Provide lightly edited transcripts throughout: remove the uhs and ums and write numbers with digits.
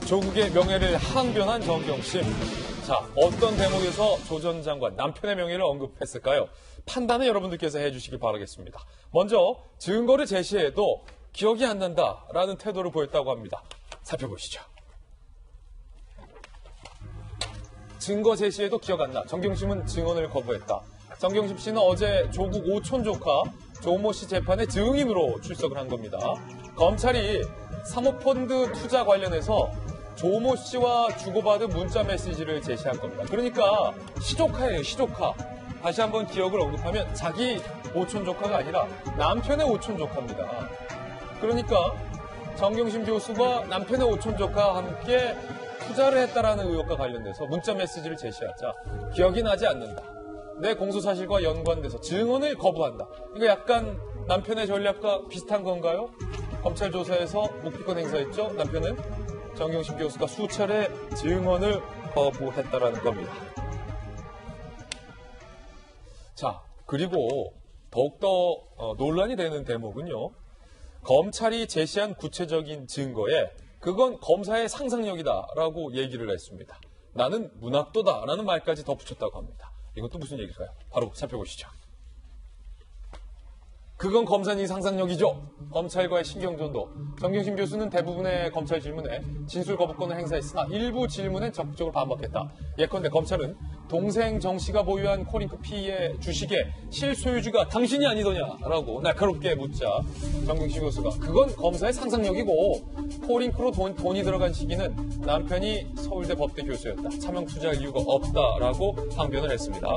조국의 명예를 항변한 정경심. 자, 어떤 대목에서 조 전 장관 남편의 명예를 언급했을까요? 판단을 여러분들께서 해주시기 바라겠습니다. 먼저 증거를 제시해도 기억이 안 난다라는 태도를 보였다고 합니다. 살펴보시죠. 증거 제시해도 기억 안 나. 정경심은 증언을 거부했다. 정경심 씨는 어제 조국 오촌 조카 조모 씨 재판에 증인으로 출석을 한 겁니다. 검찰이 사모펀드 투자 관련해서 조모 씨와 주고받은 문자 메시지를 제시한 겁니다. 그러니까 시조카예요, 시조카. 다시 한번 기억을 언급하면 자기 오촌 조카가 아니라 남편의 오촌 조카입니다. 그러니까 정경심 교수가 남편의 오촌 조카와 함께 투자를 했다라는 의혹과 관련돼서 문자 메시지를 제시하자 기억이 나지 않는다. 내 공소사실과 연관돼서 증언을 거부한다. 이거 약간 남편의 전략과 비슷한 건가요? 검찰 조사에서 묵비권 행사했죠. 남편은 정경심 교수가 수차례 증언을 거부했다라는 겁니다. 자, 그리고 더욱더 논란이 되는 대목은요. 검찰이 제시한 구체적인 증거에 그건 검사의 상상력이다라고 얘기를 했습니다. 나는 문학도다라는 말까지 덧붙였다고 합니다. 이것도 무슨 얘기일까요? 바로 살펴보시죠. 그건 검사님 상상력이죠. 검찰과의 신경전도. 정경심 교수는 대부분의 검찰 질문에 진술 거부권을 행사했으나 일부 질문엔 적극적으로 반박했다. 예컨대 검찰은 동생 정 씨가 보유한 코링크 P의 주식의 실소유주가 당신이 아니더냐라고 날카롭게 묻자 정경심 교수가 그건 검사의 상상력이고 코링크로 돈이 들어간 시기는 남편이 서울대 법대 교수였다. 차명 투자할 이유가 없다라고 항변을 했습니다.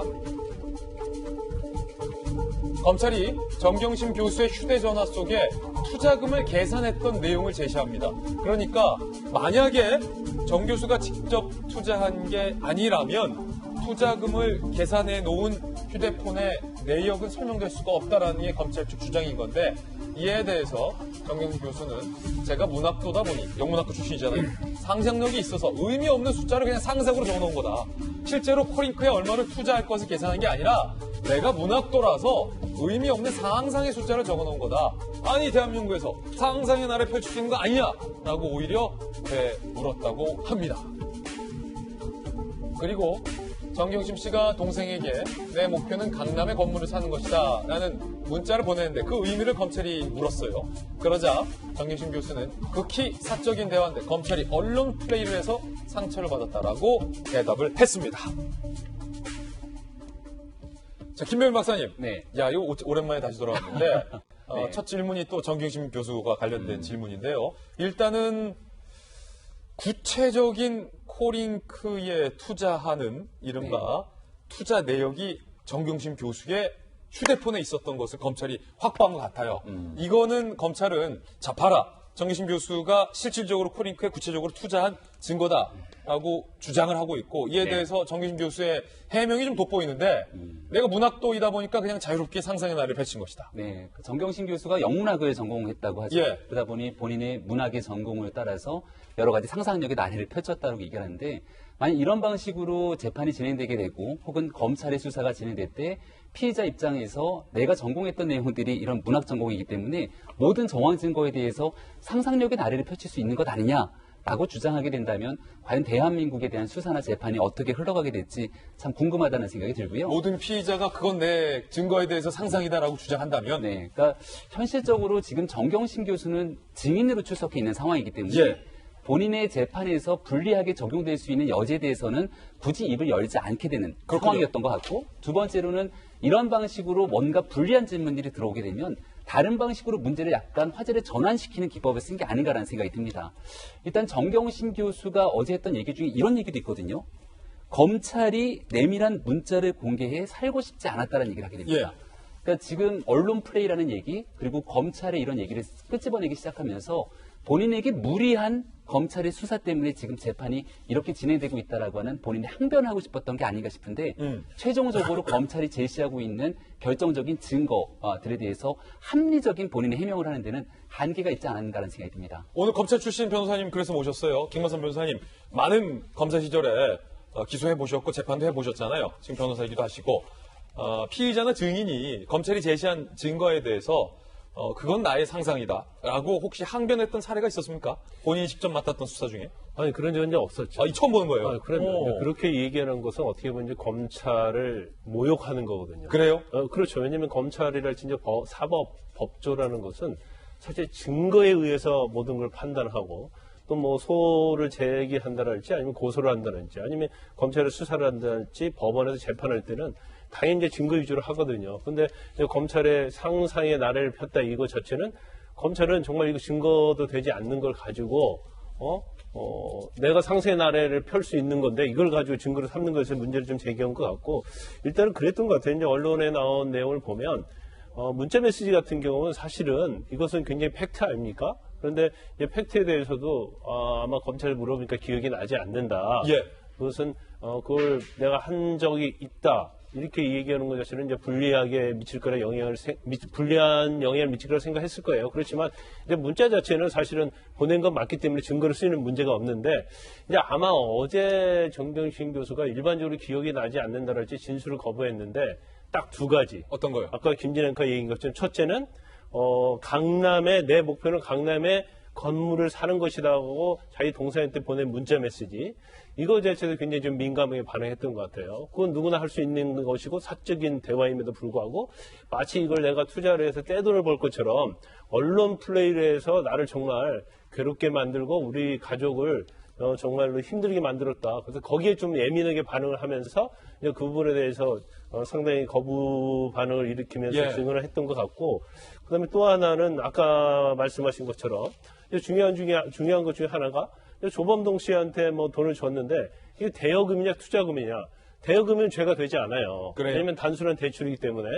검찰이 정경심 교수의 휴대전화 속에 투자금을 계산했던 내용을 제시합니다. 그러니까 만약에 정 교수가 직접 투자한 게 아니라면 투자금을 계산해 놓은 휴대폰의 내역은 설명될 수가 없다라는 게 검찰 측 주장인 건데 이에 대해서 정경심 교수는 제가 문학도다 보니 영문학과 출신이잖아요. 상상력이 있어서 의미 없는 숫자를 그냥 상상으로 적어놓은 거다. 실제로 코링크에 얼마를 투자할 것을 계산한 게 아니라 내가 문학도라서 의미 없는 상상의 숫자를 적어놓은 거다. 아니 대한민국에서 상상의 나라를 펼칠 수 있는 거 아니냐? 라고 오히려 물었다고 합니다. 그리고 정경심 씨가 동생에게 내 목표는 강남의 건물을 사는 것이다 라는 문자를 보냈는데 그 의미를 검찰이 물었어요. 그러자 정경심 교수는 극히 사적인 대화인데 검찰이 언론 플레이를 해서 상처를 받았다라고 대답을 했습니다. 자, 김병민 박사님. 네. 야, 이거 오랜만에 다시 돌아왔는데 네. 첫 질문이 또 정경심 교수와 관련된 질문인데요. 일단은 구체적인 코링크에 투자하는 이른바 투자 내역이 정경심 교수의 휴대폰에 있었던 것을 검찰이 확보한 것 같아요. 이거는 검찰은 자 봐라. 정경심 교수가 실질적으로 코링크에 구체적으로 투자한 증거다라고 주장을 하고 있고 이에 대해서 정경심 교수의 해명이 좀 돋보이는데 내가 문학도이다 보니까 그냥 자유롭게 상상의 나를 펼친 것이다. 네, 정경심 교수가 영문학을 전공했다고 하죠. 예. 그러다 보니 본인의 문학의 전공을 따라서 여러 가지 상상력의 나래를 펼쳤다고 얘기하는데 만약 이런 방식으로 재판이 진행되게 되고 혹은 검찰의 수사가 진행될 때 피의자 입장에서 내가 전공했던 내용들이 이런 문학 전공이기 때문에 모든 정황 증거에 대해서 상상력의 나래를 펼칠 수 있는 것 아니냐라고 주장하게 된다면 과연 대한민국에 대한 수사나 재판이 어떻게 흘러가게 될지 참 궁금하다는 생각이 들고요. 모든 피의자가 그건 내 증거에 대해서 상상이다라고 주장한다면 네, 그러니까 현실적으로 지금 정경심 교수는 증인으로 출석해 있는 상황이기 때문에 예. 본인의 재판에서 불리하게 적용될 수 있는 여지에 대해서는 굳이 입을 열지 않게 되는 그렇군요. 상황이었던 것 같고 두 번째로는 이런 방식으로 뭔가 불리한 질문들이 들어오게 되면 다른 방식으로 문제를 약간 화제를 전환시키는 기법을 쓴 게 아닌가라는 생각이 듭니다. 일단 정경심 교수가 어제 했던 얘기 중에 이런 얘기도 있거든요. 검찰이 내밀한 문자를 공개해 살고 싶지 않았다는 얘기를 하게 됩니다. 예. 그러니까 지금 언론 플레이라는 얘기 그리고 검찰의 이런 얘기를 끄집어내기 시작하면서 본인에게 무리한 검찰의 수사 때문에 지금 재판이 이렇게 진행되고 있다라고 하는 본인이 항변을 하고 싶었던 게 아닌가 싶은데 최종적으로 검찰이 제시하고 있는 결정적인 증거들에 대해서 합리적인 본인의 해명을 하는 데는 한계가 있지 않은가라는 생각이 듭니다. 오늘 검찰 출신 변호사님 그래서 모셨어요. 김만선 변호사님 많은 검사 시절에 기소해 보셨고 재판도 해 보셨잖아요. 지금 변호사이기도 하시고 피의자나 증인이 검찰이 제시한 증거에 대해서 그건 나의 상상이다라고 혹시 항변했던 사례가 있었습니까? 본인이 직접 맡았던 수사 중에? 아니, 그런 적은 이제 없었죠. 이 처음 보는 거예요. 그럼요. 그렇게 얘기하는 것은 어떻게 보면 이제 검찰을 모욕하는 거거든요. 그래요? 그렇죠. 왜냐하면 검찰이랄지 이제 사법, 법조라는 것은 사실 증거에 의해서 모든 걸 판단하고 또 뭐 소를 제기한다랄지 아니면 고소를 한다랄지 아니면 검찰에 수사를 한다랄지 법원에서 재판할 때는 당연히 이제 증거 위주로 하거든요. 근데 이제 검찰의 상상의 나래를 폈다 이거 자체는 검찰은 정말 이거 증거도 되지 않는 걸 가지고 내가 상상의 나래를 펼 수 있는 건데 이걸 가지고 증거를 삼는 것에 문제를 좀 제기한 것 같고 일단은 그랬던 것 같아요. 이제 언론에 나온 내용을 보면 문자 메시지 같은 경우는 사실은 이것은 굉장히 팩트 아닙니까? 그런데 이제 팩트에 대해서도 아마 검찰에 물어보니까 기억이 나지 않는다. 예. 그것은 그걸 내가 한 적이 있다. 이렇게 얘기하는 것 자체는 이제 불리하게 미칠 거라 불리한 영향을 미칠 거라 생각했을 거예요. 그렇지만 이제 문자 자체는 사실은 보낸 건 맞기 때문에 증거를 쓰이는 문제가 없는데 이제 아마 어제 정경심 교수가 일반적으로 기억이 나지 않는다랄지 진술을 거부했는데 딱 두 가지. 어떤 거요? 아까 김진 앵커 얘기한 것처럼 첫째는 강남에 내 목표는 강남에 건물을 사는 것이라고 자기 동생한테 보낸 문자 메시지 이거 자체도 굉장히 좀 민감하게 반응했던 것 같아요. 그건 누구나 할 수 있는 것이고 사적인 대화임에도 불구하고 마치 이걸 내가 투자를 해서 떼돈을 벌 것처럼 언론 플레이를 해서 나를 정말 괴롭게 만들고 우리 가족을 정말로 힘들게 만들었다. 그래서 거기에 좀 예민하게 반응을 하면서 그 부분에 대해서 상당히 거부 반응을 일으키면서 예. 증언을 했던 것 같고 그다음에 또 하나는 아까 말씀하신 것처럼 중요한 것 중에 하나가 조범동 씨한테 뭐 돈을 줬는데 이게 대여금이냐 투자금이냐 대여금은 죄가 되지 않아요. 그래요? 왜냐하면 단순한 대출이기 때문에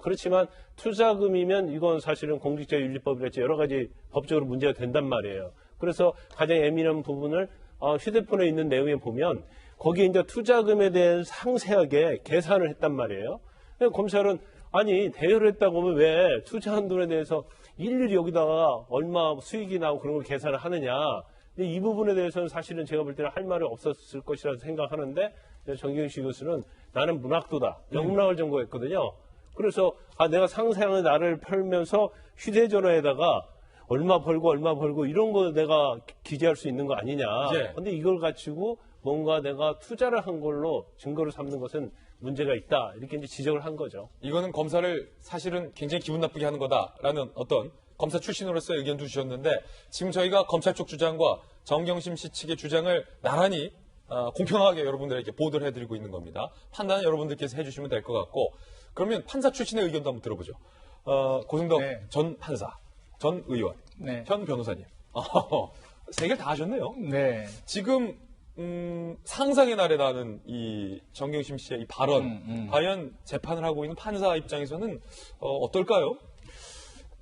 그렇지만 투자금이면 이건 사실은 공직자윤리법이랄지 여러 가지 법적으로 문제가 된단 말이에요. 그래서 가장 예민한 부분을 휴대폰에 있는 내용에 보면 거기에 이제 투자금에 대한 상세하게 계산을 했단 말이에요. 검찰은 아니 대여를 했다고 하면 왜 투자한 돈에 대해서 일일이 여기다가 얼마 수익이 나고 그런 걸 계산을 하느냐. 근데 이 부분에 대해서는 사실은 제가 볼 때는 할 말이 없었을 것이라고 생각하는데 정경심 교수는 나는 문학도다. 영문학을 전공했거든요. 그래서 내가 상상의 나를 펼면서 휴대전화에다가 얼마 벌고 이런 거 내가 기재할 수 있는 거 아니냐. 예. 근데 이걸 가지고 뭔가 내가 투자를 한 걸로 증거를 삼는 것은 문제가 있다. 이렇게 이제 지적을 한 거죠. 이거는 검사를 사실은 굉장히 기분 나쁘게 하는 거다라는 어떤 검사 출신으로서의 의견도 주셨는데 지금 저희가 검찰 쪽 주장과 정경심 씨 측의 주장을 나란히 공평하게 여러분들에게 보도를 해드리고 있는 겁니다. 판단은 여러분들께서 해주시면 될 것 같고 그러면 판사 출신의 의견도 한번 들어보죠. 고승덕 네. 전 판사, 전 의원, 네. 현 변호사님. 세 개 다 하셨네요. 네. 지금 상상의 날에라는 이 정경심 씨의 이 발언, 과연 재판을 하고 있는 판사 입장에서는 어떨까요?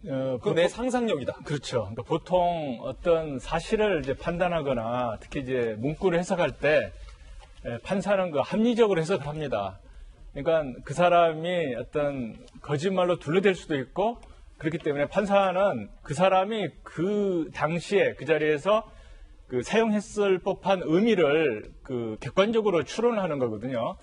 그건 내 상상력이다. 그렇죠. 그러니까 보통 어떤 사실을 이제 판단하거나 특히 이제 문구를 해석할 때 판사는 그 합리적으로 해석을 합니다. 그러니까 그 사람이 어떤 거짓말로 둘러댈 수도 있고 그렇기 때문에 판사는 그 사람이 그 당시에 그 자리에서 그 사용했을 법한 의미를 그 객관적으로 추론하는 거거든요.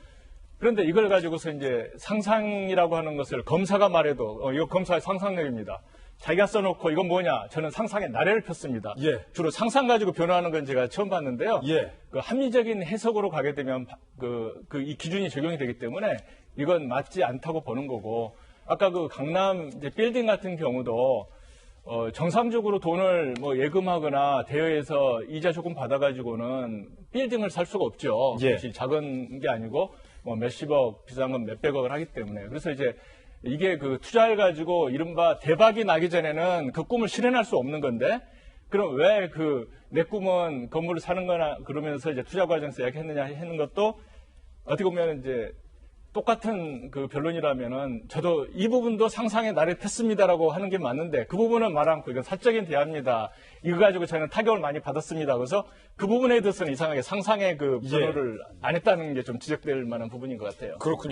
그런데 이걸 가지고서 이제 상상이라고 하는 것을 검사가 말해도 이거 검사의 상상력입니다. 자기가 써놓고 이건 뭐냐? 저는 상상의 나래를 폈습니다. 예. 주로 상상 가지고 변호하는 건 제가 처음 봤는데요. 예. 그 합리적인 해석으로 가게 되면 이 기준이 적용이 되기 때문에 이건 맞지 않다고 보는 거고 아까 그 강남 이제 빌딩 같은 경우도 정상적으로 돈을 뭐 예금하거나 대여해서 이자 조금 받아가지고는 빌딩을 살 수가 없죠. 예. 그것이 작은 게 아니고 뭐 몇십억, 비싼 건 몇백억을 하기 때문에. 그래서 이제 이게 그 투자해가지고 이른바 대박이 나기 전에는 그 꿈을 실현할 수 없는 건데 그럼 왜 내 꿈은 건물을 사는 거나 그러면서 이제 투자 과정에서 이야기했느냐 하는 것도 어떻게 보면 이제 똑같은 그 변론이라면은 저도 이 부분도 상상의 나를 폈습니다라고 하는 게 맞는데 그 부분은 말 않고 이건 사적인 대화입니다. 이거 가지고 저는 타격을 많이 받았습니다. 그래서 그 부분에 대해서는 이상하게 상상의 그 변호를 안 했다는 게 좀 지적될 만한 부분인 것 같아요. 그렇군요.